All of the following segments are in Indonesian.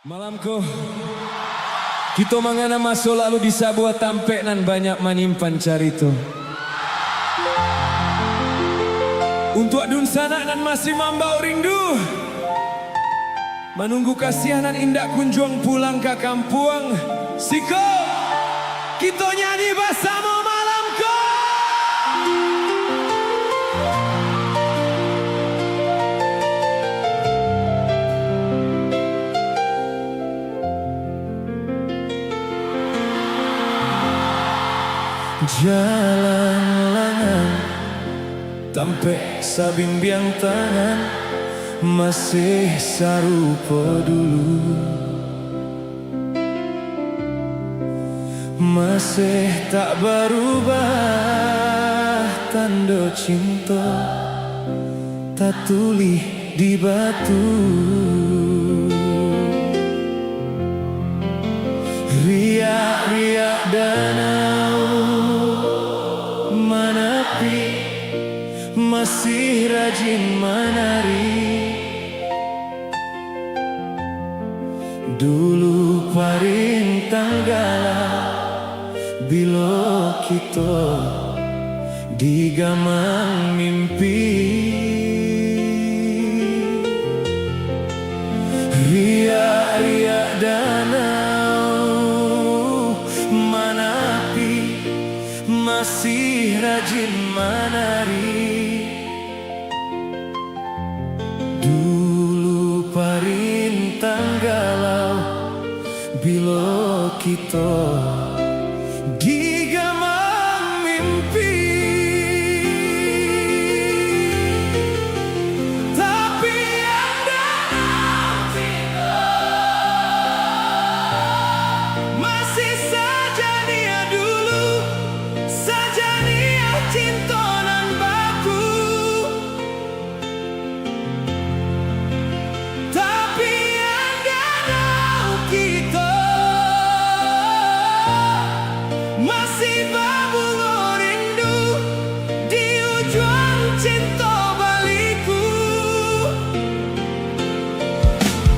Malamku kita mangana masuk lalu di sebuah tampek nan banyak manimpan carito. Untuk adun sanak nan masih mambau rindu, menunggu kasihanan indah kunjung pulang ke kampung. Siko, kita nyanyi bersama malamku. Jalan lengan tampek sabimbiang tangan masih sarupa dulu, masih tak berubah tanda cinta tak tulis di batu. Riak-riak danau menepi masih rajin menari. Dulu paring tanggala bila kita digamang mimpi. Riak-riak danau menepi masih rajin menari. Dulu parintang galau bila kita digamang mimpi. Tapi yang dalam cinta masih saja dia dulu, saja dia cinta nan baku. Tapi yang dalam kita masih berbunga rindu di ujung cinta baliku.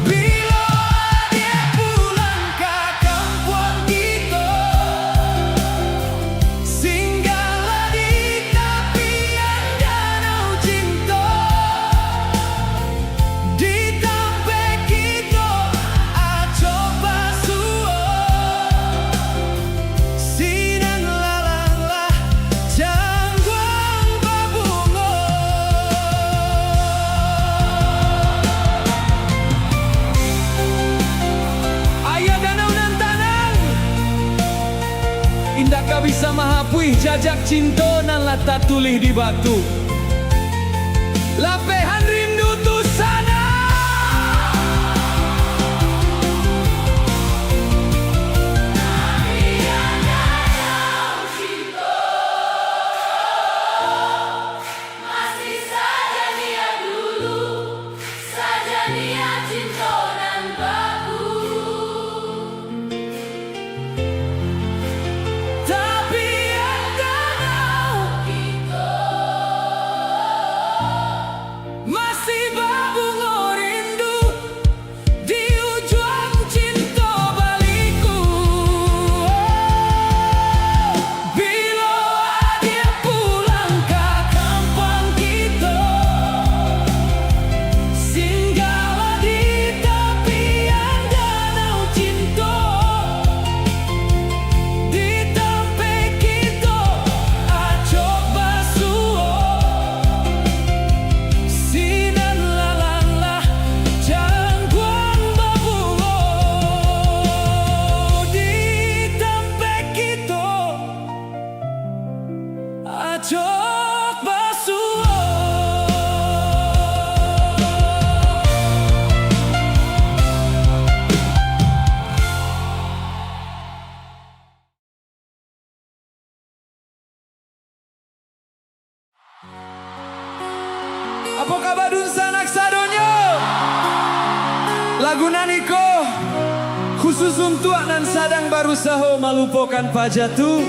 Bila dia pulang ke kampung kita, singgahlah di tepian danau cinta. Di tampek kita coba suo, sinan lalanglah jangguang babungo. Ayah danau nan tanang, indah kau bisa mahapui jajak cinta nan lata tulih di batu. Lapehan rindu tu sana. Masih saja dia dulu, saja dia cinta nan baku. Tapi yang danau Kita masih berbunga rindu di ujung cinta baliku. Bila dia pulang ke kampung kita, singgahlah di tepian danau cinta. Di tampek kita coba suo, sinan lalanglah jangguang babungo. Di tampek kita coba suo. Apa kabar dun sanak sadonyo? Lagu naniko khusus untuk nan sadang barusaha melupakan pajatu.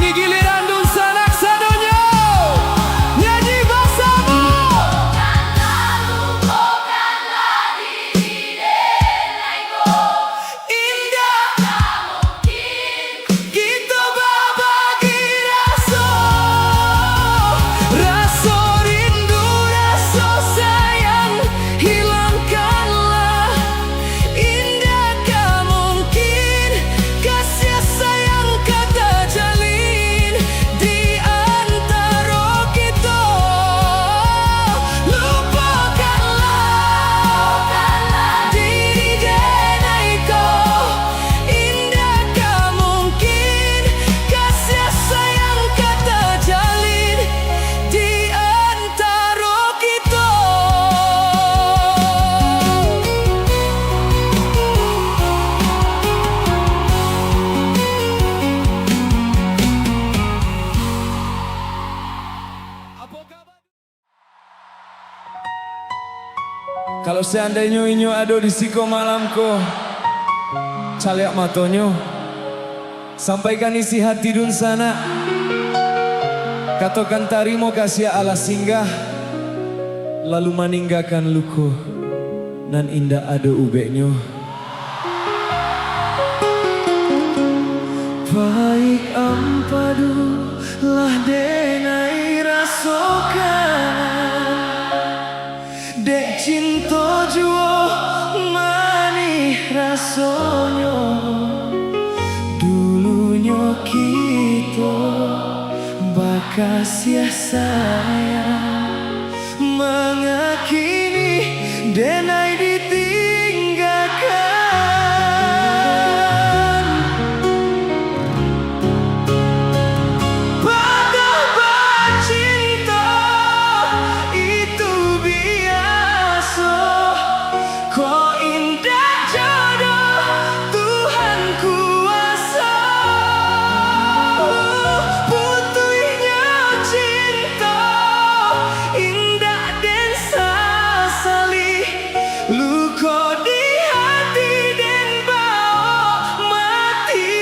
Ini giliran Dun Sanak Sadonyo. Nyanyi bersama. Bukanlah diri denaiku. Indah Tak mungkin kita berbagi rasa. Rasa rindu, rasa sayang, hilangkanlah. Indah tak mungkin kasih sayang kata jalin di antara kita. Lupakanlah diri denaiku. Indah tak mungkin kasih sayang kata jalin di antara kita. Kalau seandainya inyo ada di siko malamku, caliak matonyo, sampaikan isi hati Dun Sanak. Katakan tarimo kasih ala singgah, lalu meninggalkan luku, nan indah ada ubeknya. Baik ampadu lah denai rasokan, dek cinta jua manih rasonyo. Dulunya kita bakas ya sayang, mengakini denai ditinggalkan. Patah bercinta itu biasa, kau indah jodoh Tuhan kuasa. Putuhnya cinta indah dan sasali, luka di hati dan bawa mati.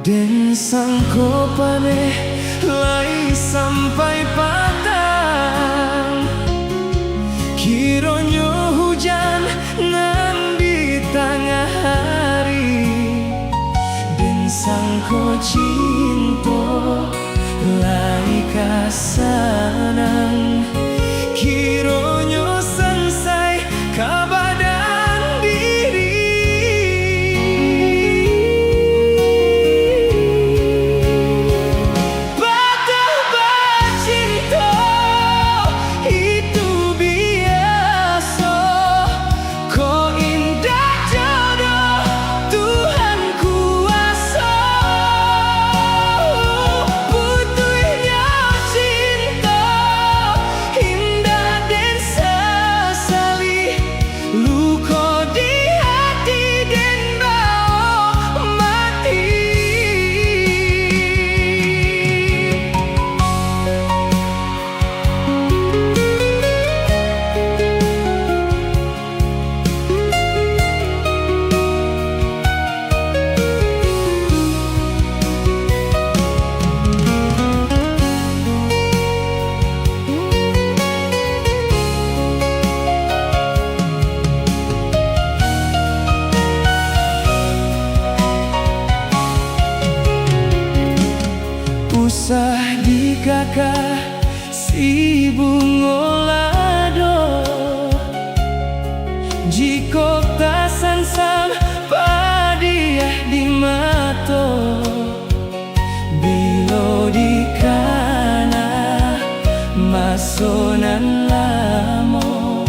Dan sangko paneh lai sampai patang, kiranya hujan nan di tengah hari. Dan sangko cinta lai kasanang, kiranya selesai kabadan diri. Patah bercinta itu biasa, kau indah jodoh Tuhan kuasa. Putuhnya cinta indah dan sesali, luka di hati dan bawa mati. Usah dikakak si bunga lado, jika tak sansam padiah di mata. Bila di kana masonan lamo,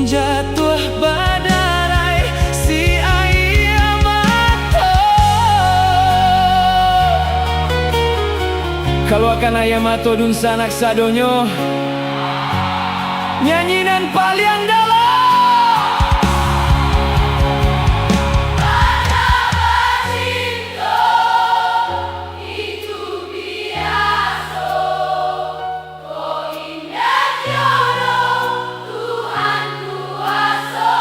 jatuh badarai si air mata. Kalau akan ayam atau Dun Sanak Sadonyo, nyanyian paling dalam. Tuhan kuasa.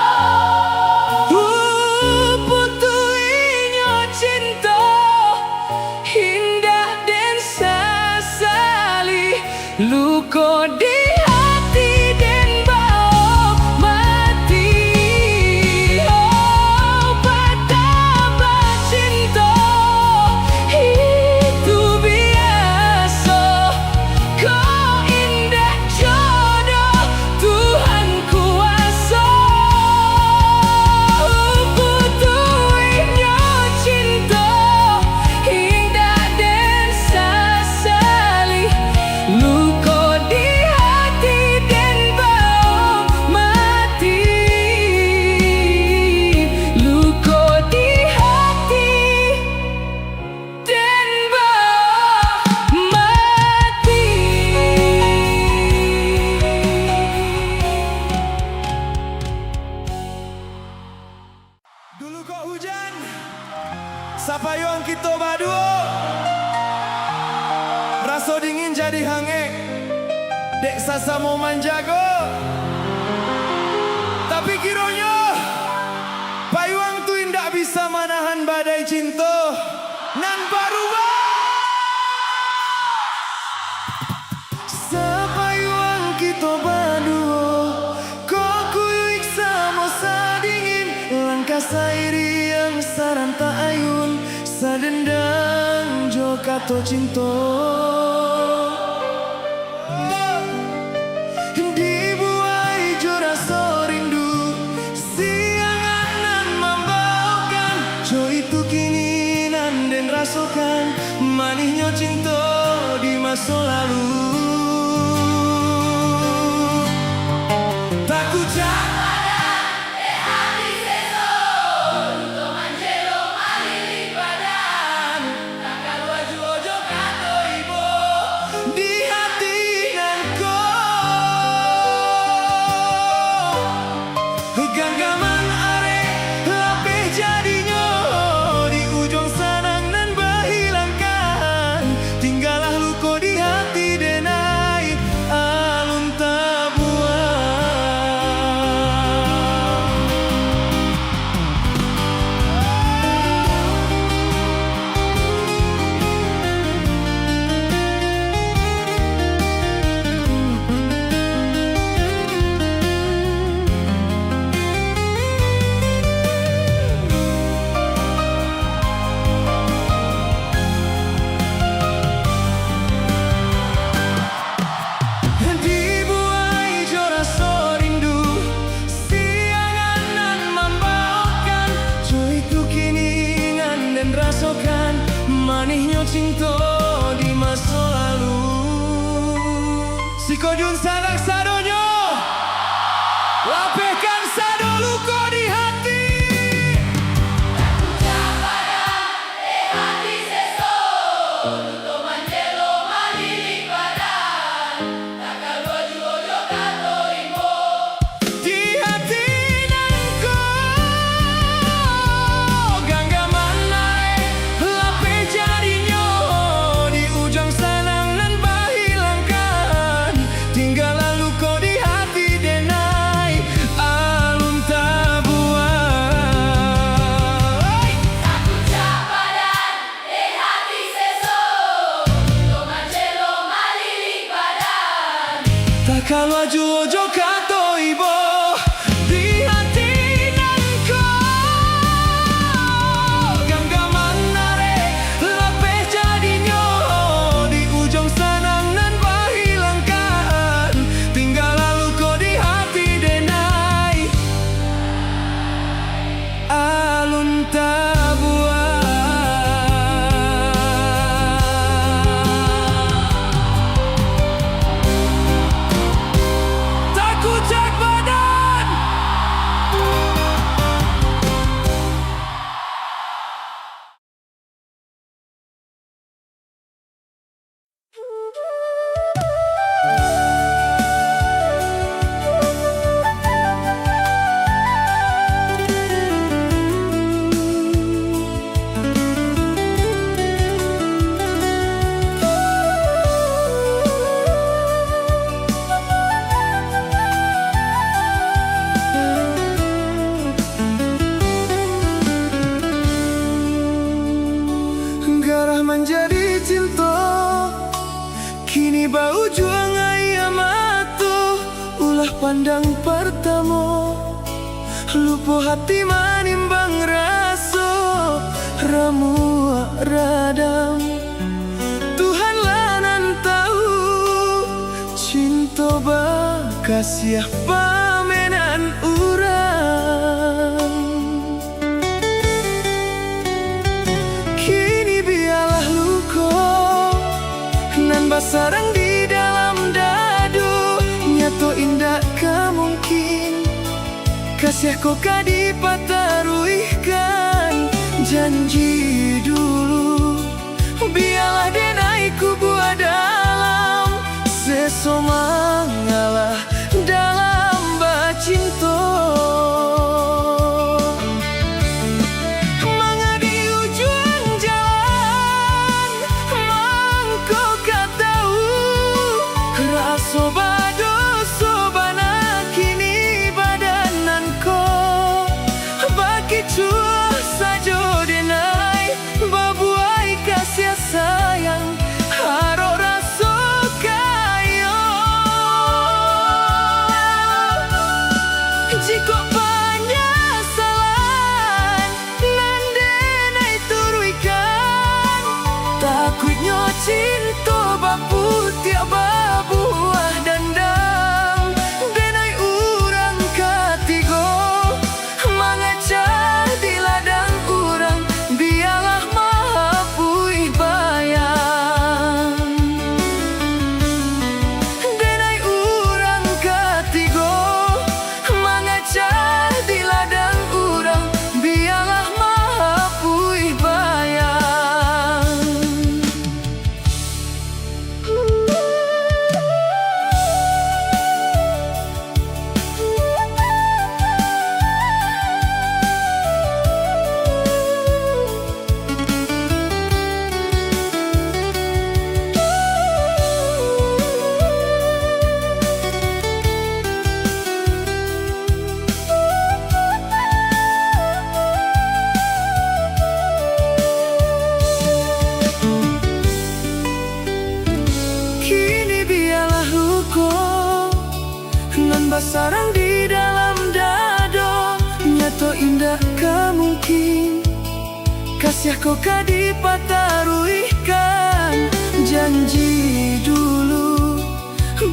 Dulu kok hujan, sapayong kita baduo, raso dingin jadi hangek, dek sasa mau manjago. Tapi kironyo, payuang tu indak bisa manahan badai cinta, nan baruba. Sapayuang kita baduo, kok kuyuik samo sadingin, langkah sairi yang saranta ayun, sadendang jo kato cinta. Dibuai jo rasa rindu, siangan nan membawakan, jo itu kini nan den rasakan, manisnya cinta di masa lalu. Tak ucap genggaman are lapeh jadinya, di ujung sanang nan berhilangkan, tinggallah luka di hati denai alun tabuan. Manisnya cinta di masa lalu. Si kodun sanak sadonyo, lapehkan sado luka di hati. Tak padam hati seso, untuk manjelo malilik badan, takkan ojo kato imo. Di hati nangko, genggaman naik lapeh jadinya, di ujung sanang nan berhilangkan, tinggallah luka di hati denai alun tabuan. Tak ucap padan hati seso, untuk manjelo malilik badan. Takkan maju ojo kato ibo, di hati nangko, genggaman narik lapeh jadinya, di ujung sanang nan berhilangkan, tinggallah luka di hati denai alun tabuan. Takut cek badan. Garah menjadi cinta, kini bau juang ayam atuh, ulah pandang pertama, lupa hati manimbang rasa, ramu radam. Tuhanlah nan tahu, cinta bakasiah pamenan urang. Kini biarlah luka nan basarang di dalam dadu, nyato indah kemungkin kasih kau dipataruihkan. Janji dulu biarlah denai ku buat dalam, sesoma ngalah dalam bacinta. cinta bapu tiap buah dandang denai urang katigo mangacah di ladang urang biarlah mapui bayang denai urang katigo mangacah di ladang urang biarlah mapui bayang. Kini biarlah hukum nan basarang di dalam dado nyato indah kemungkin kasih kau kadipataruikan janji dulu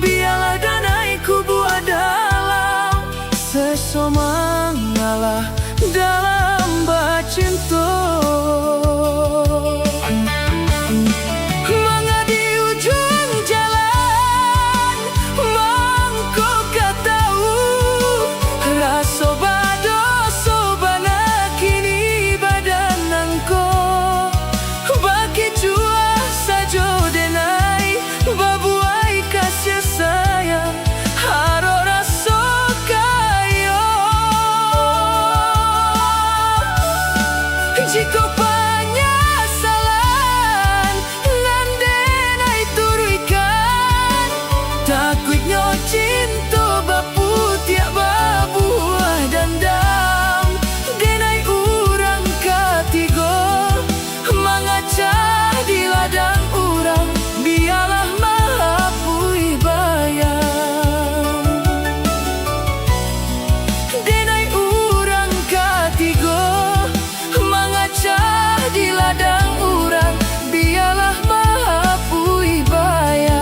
biarlah danai kubu dalam sesoma ngalah dalam bacinto. Mangga di ujung jalan mangko katau raso bado sobana kini badan nangko baki jua sajo denai babuai kasih sayang haro raso kayo jika penyesalan nan denai turuikan takutnya cinta bapu tiap buah dandang denai urang katigo mangacah di ladang urang biarlah mapui bayang denai urang katigo mangacah di ladang urang biarlah mapui bayang.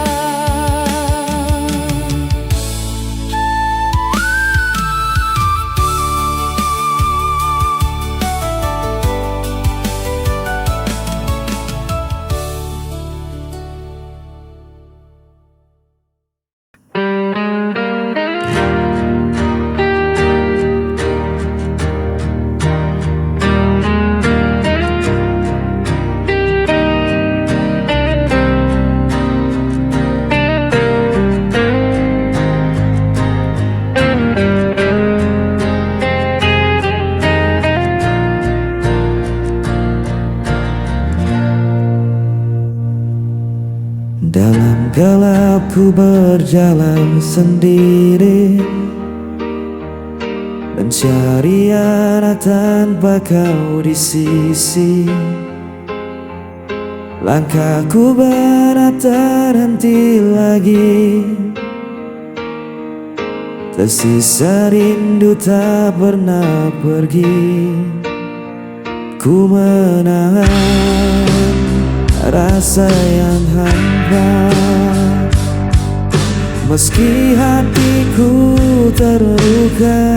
Dalam gelap ku berjalan sendiri mencari arah tanpa kau di sisi. Langkahku berat terhenti lagi, tersisa rindu tak pernah pergi. Ku menahan rasa yang hampa meski hatiku terluka.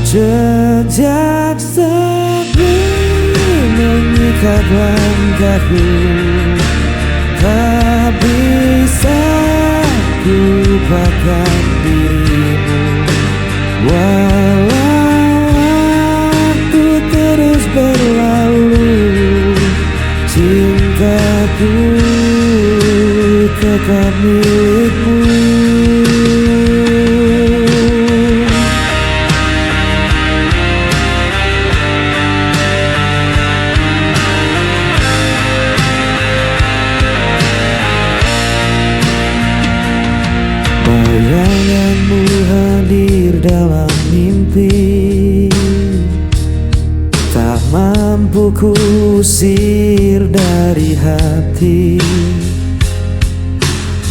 Jejak sepi mengikat langkahku, tak bisa ku lupakan dirimu. Walau waktu terus berlalu, cintaku tetap milikmu. Bayanganmu hadir dalam mimpi, tak mampu kusir dari hati.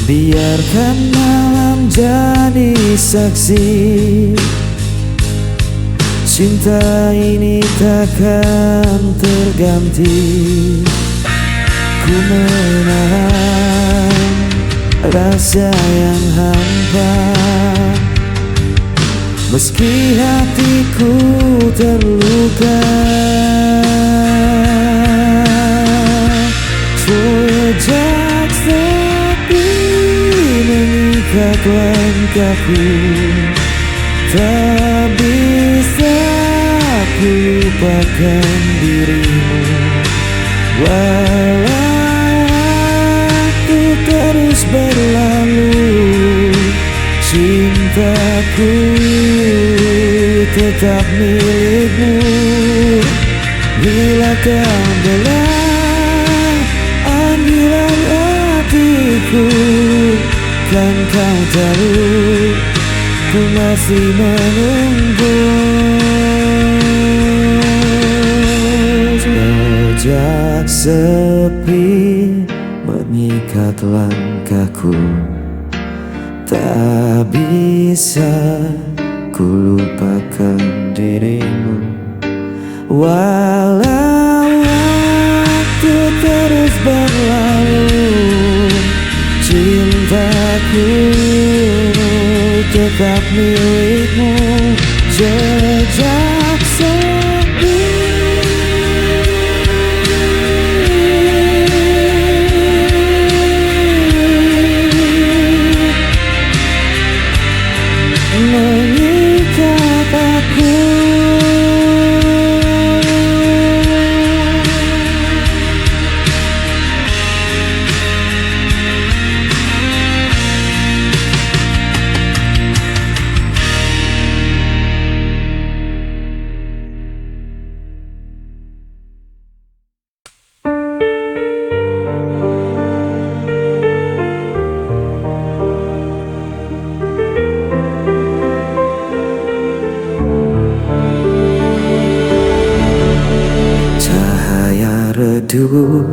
Biarkan malam jadi saksi, cinta ini takkan terganti. Ku menahan rasa yang hampa, meski hatiku terluka. Sejak sepi mengikat langkahku, tak bisa ku lupakan dirimu. Walau waktu terus berlalu, cintaku tetap milikmu. Bila kau belah anggilan hatiku, kan kau tahu ku masih menunggu. Sejak sepi mengikat langkahku, tak bisa ku lupakan dirimu. Walau waktu terus berlalu, cintaku tetap milikmu. Sejak sepi mengikat aku, redup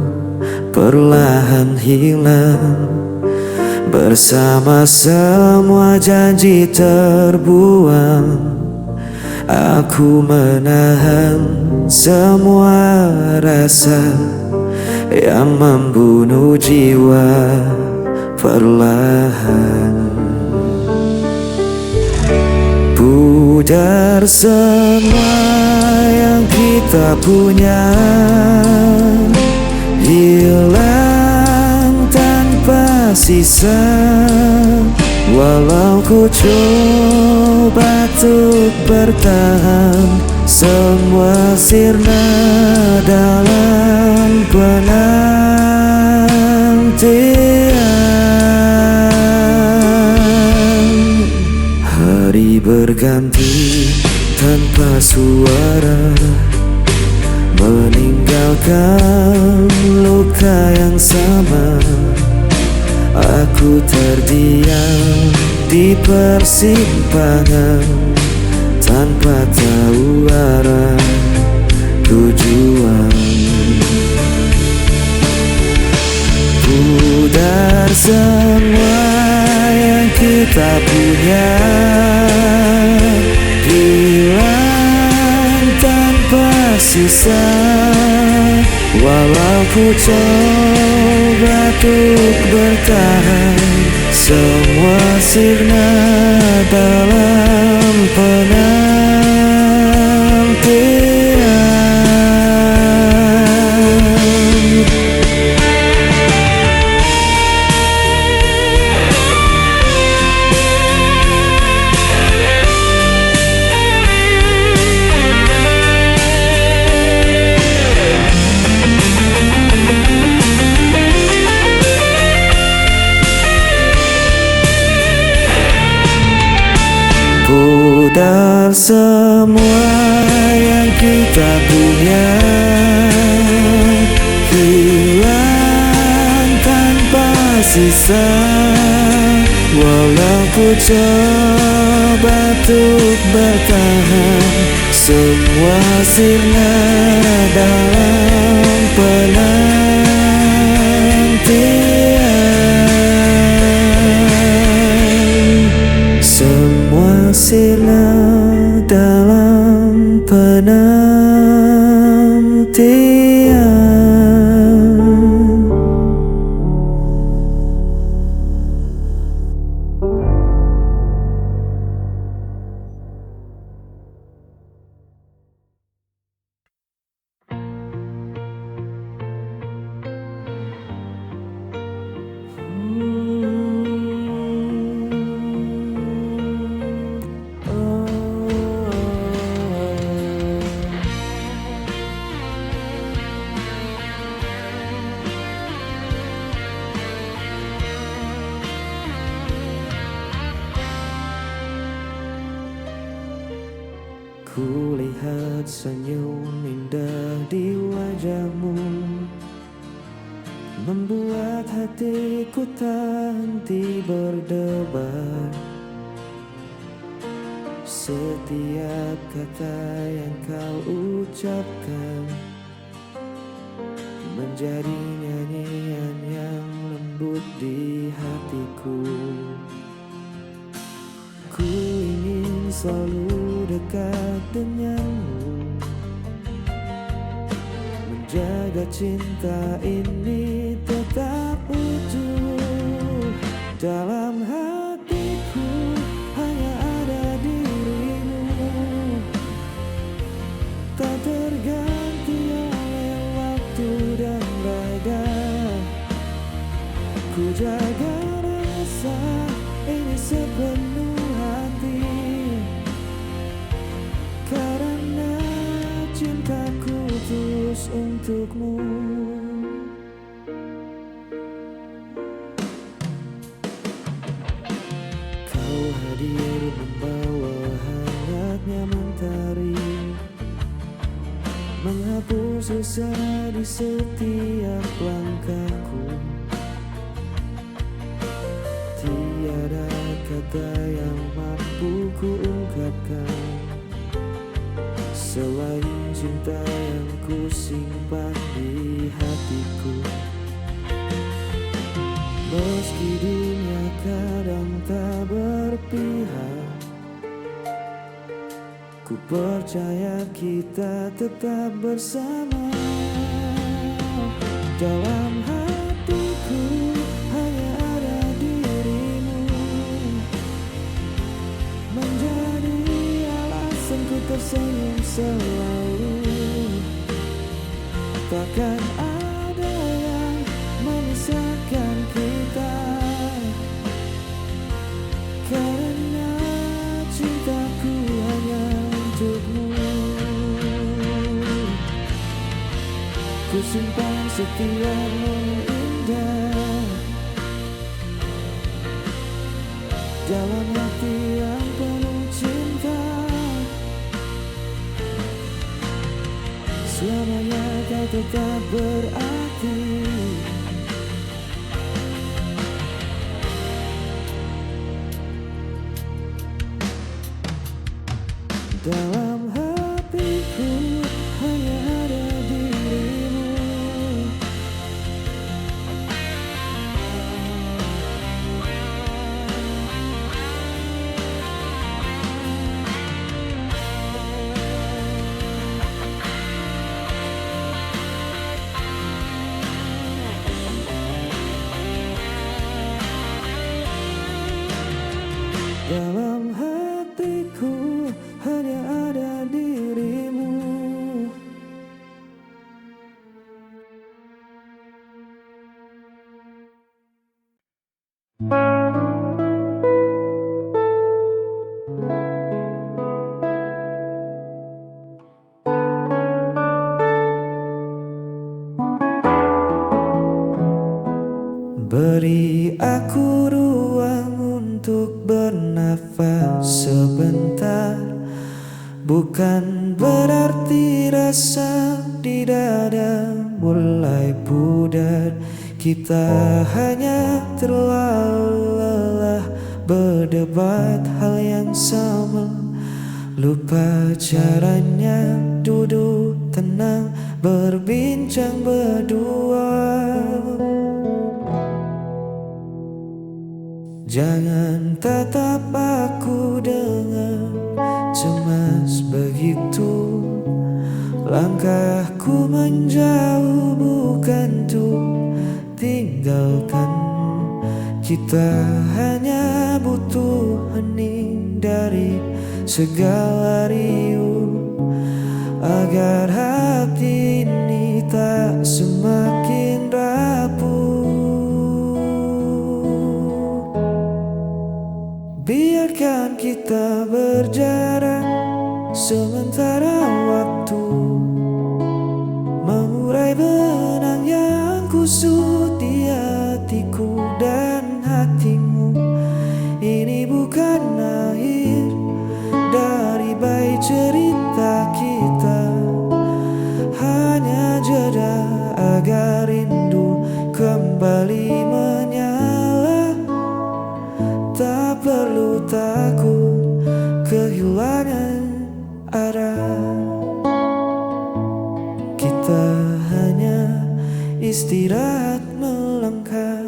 perlahan hilang bersama semua janji terbuang. Aku menahan semua rasa yang membunuh jiwa perlahan. Pudar semua yang kita punya, hilang tanpa sisa. Walau ku coba untuk bertahan, semua sirna dalam penantian. Hari berganti tanpa suara, meninggalkan luka yang sama. Aku terdiam di persimpangan tanpa tahu arah tujuan. Pudar semua yang kita punya, hilang tanpa sisa. Walau ku coba untuk bertahan, semua sirna dalam penantian. Pudar semua yang kita punya, hilang tanpa sisa. Walau ku coba untuk bertahan, semua sirna dalam penantian. Semua sirna dalam penantian. Kulihat senyum indah di wajahmu, membuat hatiku tak henti berdebar. Setiap kata yang kau ucapkan menjadi nyanyian yang lembut di hatiku. Ku ingin selalu dekat denganmu, menjaga cinta ini tetap utuh. Dalam hatiku hanya ada dirimu, tak terganti oleh waktu dan raga. Ku jaga rasa ini sepenuh hati, karena cintaku tulus untukmu. Kau hadir membawa hangatnya mentari, menghapus susah di setiap langkahku. Tiada kata yang mampu ku ungkapkan selain cinta yang ku simpan di hatiku. Meski dunia kadang tak berpihak, ku percaya kita tetap bersama. Dalam hatiku hanya ada dirimu, menjadi alasanku tersenyum selalu. Takkan ada yang memisahkan kita, karena cintaku hanya untukmu. Ku simpan setiap momen indah dalam hati yang penuh cinta. Selamanya kau tetap berarti. Dalam hatiku hanya ada dirimu, dalam hatiku hanya ada dirimu. Beri aku ruang untuk bernafas sebentar, bukan berarti rasa di dada mulai pudar. Kita hanya terlalu lelah berdebat hal yang sama, lupa caranya duduk tenang berbincang berdua. Jangan tatap aku dengan cemas begitu, Langkahku menjauh bukan untuk tinggalkan. Kita hanya butuh hening dari segala riuh, agar hati ini tak semakin rapuh. Biarkan kita berjarak sementara waktu, mengurai benang yang kusut di hatiku dan hatimu. Ini bukan akhir dari baik cerita kita, hanya jeda agar rindu kembali menyala. Tak perlu takut kehilangan arah. Kita hanya istirahat melangkah.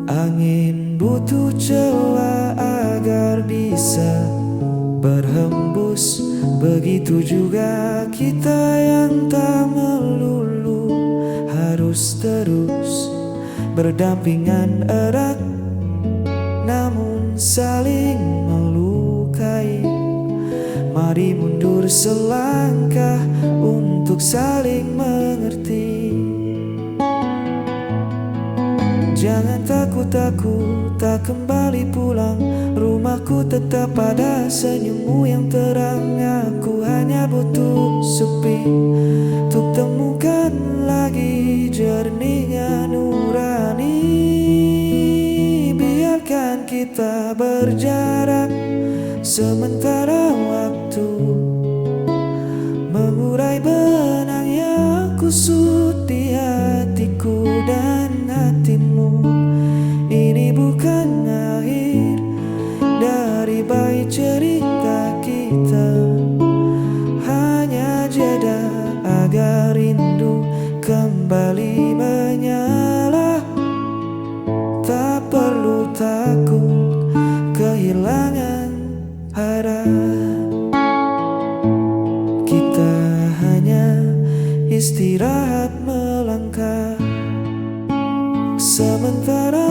Angin butuh celah agar bisa berhembus. Begitu juga kita yang tak melulu harus terus berdampingan erat, namun saling melukai. Mari mundur selangkah untuk saling mengerti. Jangan takut aku tak kembali pulang, rumahku tetap pada senyummu yang terang. Aku hanya butuh sepi untuk temukan lagi jernihnya nurani. Biarkan kita berjarak sementara waktu, mengurai benang yang kusut di hatiku dan hatimu. Ini bukan akhir dari baik cerita kita, hanya jeda agar rindu kembali menyala. Tak perlu takut kehilangan arah. Kita hanya istirahat melangkah sementara